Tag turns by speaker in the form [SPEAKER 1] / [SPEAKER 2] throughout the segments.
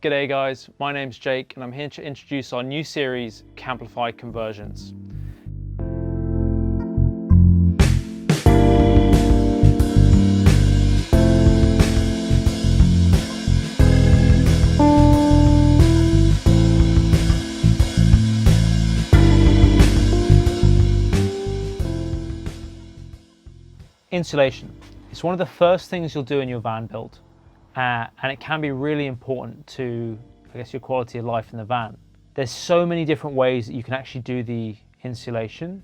[SPEAKER 1] G'day guys, my name's Jake and I'm here to introduce our new series, Camplify Conversions. Insulation. It's one of the first things you'll do in your van build. And it can be really important to, your quality of life in the van. There's so many different ways that you can actually do the insulation,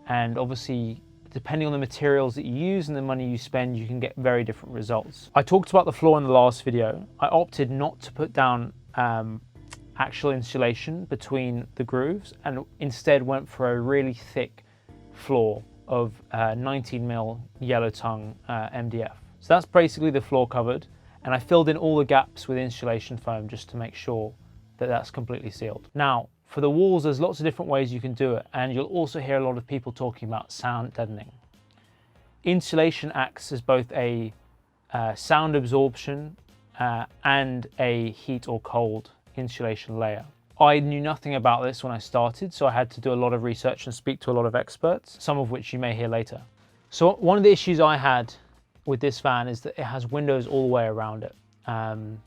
[SPEAKER 1] and obviously, depending on the materials that you use and the money you spend, you can get very different results. I talked about the floor in the last video. I opted not to put down actual insulation between the grooves and instead went for a really thick floor of 19mm yellow tongue MDF. So that's basically the floor covered. And I filled in all the gaps with insulation foam just to make sure that that's completely sealed. Now, for the walls, there's lots of different ways you can do it, and you'll also hear a lot of people talking about sound deadening. Insulation acts as both a sound absorption and a heat or cold insulation layer. I knew nothing about this when I started, so I had to do a lot of research and speak to a lot of experts, some of which you may hear later. So one of the issues I had with this van is that it has windows all the way around it. And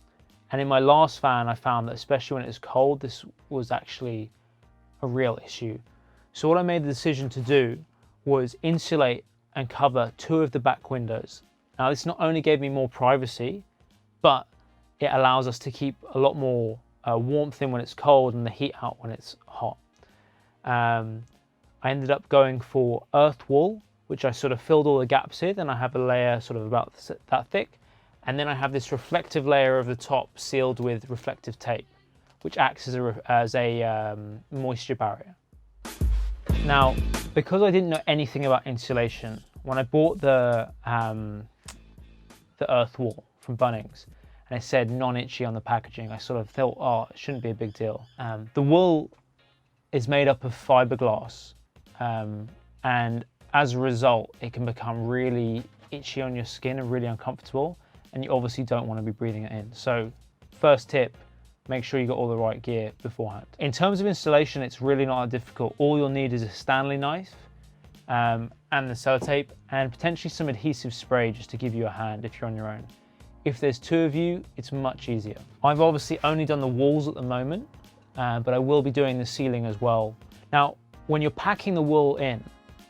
[SPEAKER 1] in my last van, I found that especially when it's cold, this was actually a real issue. So what I made the decision to do was insulate and cover 2 of the back windows. Now this not only gave me more privacy, but it allows us to keep a lot more warmth in when it's cold and the heat out when it's hot. I ended up going for earth wool, which I sort of filled all the gaps with, and I have a layer sort of about that thick. And then I have this reflective layer over the top sealed with reflective tape, which acts as a moisture barrier. Now, because I didn't know anything about insulation, when I bought the earth wool from Bunnings, and it said non-itchy on the packaging, I sort of thought, oh, it shouldn't be a big deal. The wool is made up of fiberglass, and as a result, it can become really itchy on your skin and really uncomfortable, and you obviously don't want to be breathing it in. So first tip, make sure you got all the right gear beforehand. In terms of installation, it's really not that difficult. All you'll need is a Stanley knife and the sellotape and potentially some adhesive spray just to give you a hand if you're on your own. If there's 2 of you, it's much easier. I've obviously only done the walls at the moment, but I will be doing the ceiling as well. Now, when you're packing the wool in,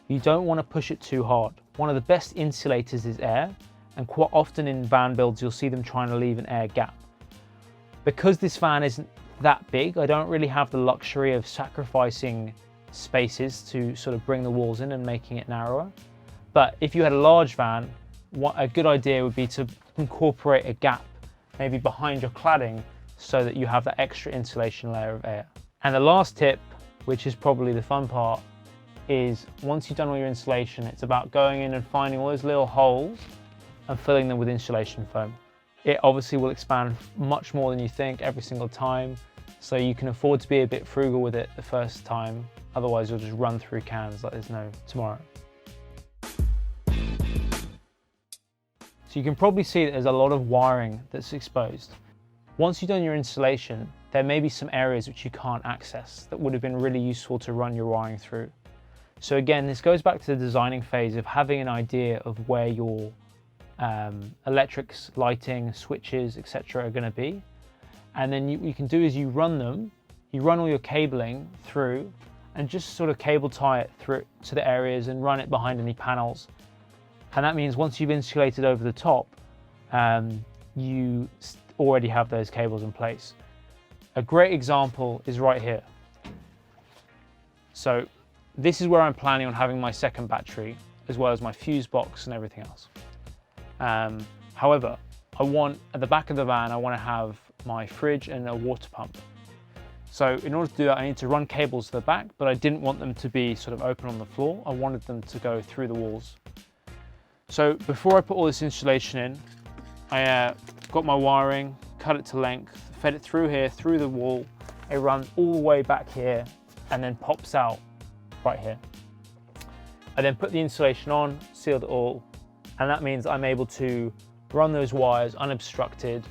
[SPEAKER 1] you don't want to push it too hard. One of the best insulators is air, and quite often in van builds you'll see them trying to leave an air gap. Because this van isn't that big, I don't really have the luxury of sacrificing spaces to sort of bring the walls in and making it narrower. But if you had a large van, a good idea would be to incorporate a gap maybe behind your cladding so that you have that extra insulation layer of air. And the last tip, which is probably the fun part, is once you've done all your insulation, it's about going in and finding all those little holes and filling them with insulation foam. It obviously will expand much more than you think every single time, so you can afford to be a bit frugal with it the first time, otherwise you'll just run through cans like there's no tomorrow. So you can probably see that there's a lot of wiring that's exposed. Once you've done your insulation, there may be some areas which you can't access that would have been really useful to run your wiring through. So again, this goes back to the designing phase of having an idea of where your electrics, lighting, switches, etc. are going to be. And then what you can do is you run all your cabling through and just sort of cable tie it through to the areas and run it behind any panels. And that means once you've insulated over the top, you already have those cables in place. A great example is right here. So this is where I'm planning on having my second battery, as well as my fuse box and everything else. However, at the back of the van, I want to have my fridge and a water pump. So in order to do that, I need to run cables to the back, but I didn't want them to be sort of open on the floor. I wanted them to go through the walls. So before I put all this insulation in, I got my wiring, cut it to length, fed it through here, through the wall. It runs all the way back here and then pops out right here. I then put the insulation on, sealed it all, and that means I'm able to run those wires unobstructed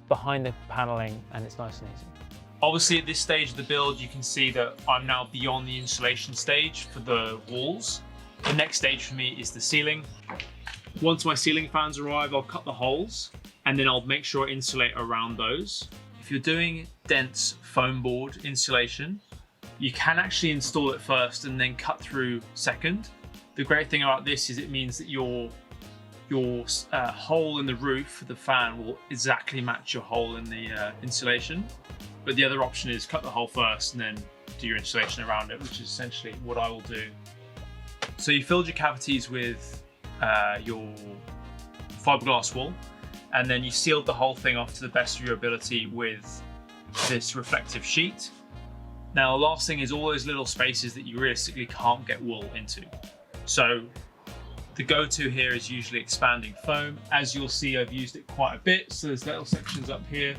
[SPEAKER 1] behind the paneling, and it's nice and easy. Obviously at this stage of the build, you can see that I'm now beyond the insulation stage for the walls. The next stage for me is the ceiling. Once my ceiling fans arrive, I'll cut the holes and then I'll make sure I insulate around those. If you're doing dense foam board insulation, you can actually install it first and then cut through second. The great thing about this is it means that your hole in the roof for the fan will exactly match your hole in the insulation. But the other option is cut the hole first and then do your insulation around it, which is essentially what I will do. So you filled your cavities with your fiberglass wool, and then you sealed the whole thing off to the best of your ability with this reflective sheet. Now the last thing is all those little spaces that you realistically can't get wool into. So the go-to here is usually expanding foam. As you'll see, I've used it quite a bit, so there's little sections up here,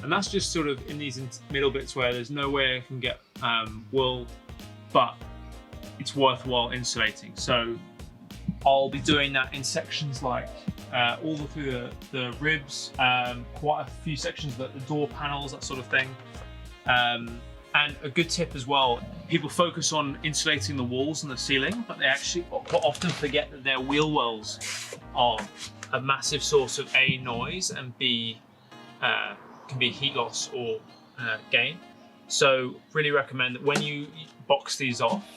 [SPEAKER 1] and that's just sort of in these middle bits where there's no way I can get wool, but it's worthwhile insulating. So I'll be doing that in sections like all through the ribs, quite a few sections of the door panels, that sort of thing. And a good tip as well, people focus on insulating the walls and the ceiling, but they actually often forget that their wheel wells are a massive source of A, noise, and B, can be heat loss or gain. So really recommend that when you box these off,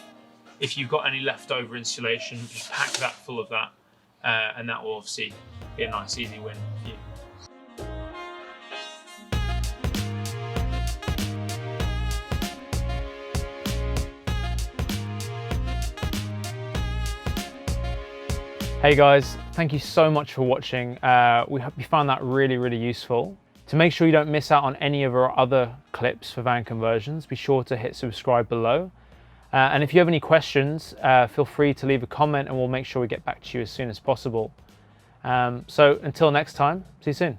[SPEAKER 1] if you've got any leftover insulation, just pack that full of that, and that will obviously be a nice easy win for you. Hey guys, thank you so much for watching. We hope you found that really useful. To make sure you don't miss out on any of our other clips for van conversions, be sure to hit subscribe below. And if you have any questions, feel free to leave a comment and we'll make sure we get back to you as soon as possible. So until next time, see you soon.